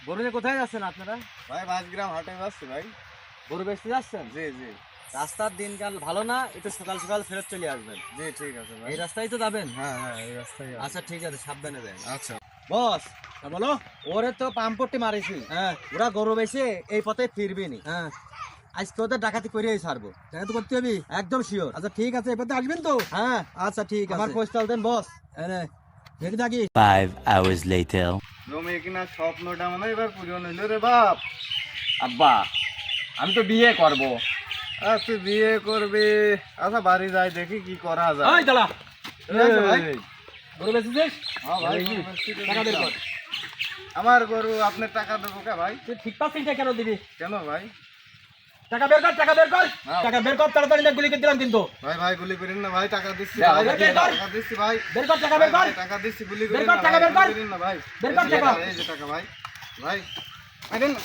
গরু নিয়ে কোথায় যাচ্ছেন আপনারা? ভাই 5 গ্রাম হাটে যাচ্ছি ভাই। গরু বেচতে যাচ্ছেন? জি জি রাস্তার দিনকাল ভালো না, একটু সকাল সকাল ফেরত চলে আসবেন। জি ঠিক আছে ভাই। এই রাস্তায় তো যাবেন? হ্যাঁ হ্যাঁ এই রাস্তায় আছে। আচ্ছা ঠিক আছে, সাবধানে যাবেন। আচ্ছা বস, বলো। ওরে তো পাম্পটি মারিছি। হ্যাঁ ওরা গরু বেচে এই পথে ফিরবি নি। হ্যাঁ আজকে ওদের ডাকাতি করেই ছাড়বো। তাই তো করতে হবে। একদম শিওর। আচ্ছা ঠিক আছে এবারে আসবেন তো? হ্যাঁ, আচ্ছা ঠিক আমার আছে। পোস্টাল দেন বস। এনে রেডি থাকি। 5 hours later. জমি কিনা স্বপ্নটা মানে এবার পূরণ হইলো রে বাপ। আব্বা, আমি তো বিয়ে করব। আচ্ছা বিয়ে করবে। আচ্ছা বাড়ি যাই দেখি কি করা যায়। ওই দাঁড়া। ঠিক আছে ভাই। গরু বেচেছিস? হ্যাঁ ভাই এই, টাকা টাকা বের বের কর। আমার গরু আপনি টাকা দেবো কে ভাই? তুই ঠিক পাচ্ছিস না কেন দিবি? কেন ভাই? টাকা বের কর, টাকা বের কর। হ্যাঁ। টাকা বের কর, তাড়াতাড়ি না, গুলি করে দিলাম কিন্তু। ভাই ভাই গুলি করেন না ভাই, টাকা দিচ্ছি দাও, ভাই, বের কর। টাকা দিচ্ছি ভাই। বের কর, টাকা বের কর। ভাই, টাকা দিচ্ছি গুলি বের করেন কর, না টাকা ভাই, বের কর। গুলি করেন না ভাই। বের কর এই যে টাকা। এই যে টাকা ভাই। ভাই আইদেন না।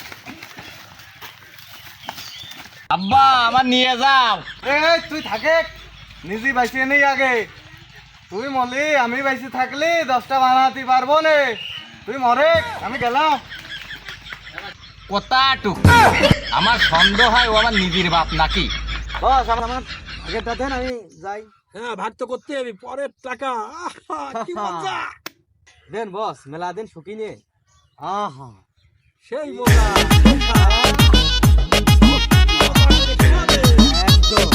আব্বা, আমার নিয়ে যাও। এই তুই থাকে নিজে বাইসে নেই আগে। তুই মলি আমি বাইসে থাকলি 10টা বানাতে পারবো নে। তুই মরে আমি গেলাম। কতটুক আমার সন্দেহ হয় ও আমার নিজের বাপ নাকি। বস আমার আগেরটা দেন আমি যাই। হ্যাঁ, ভাগ তো করতে হবে, পরের টাকা। কি মজা। দেন বস, মেলা দিন শুকি নিয়ে। আহা সেই মজা। একদম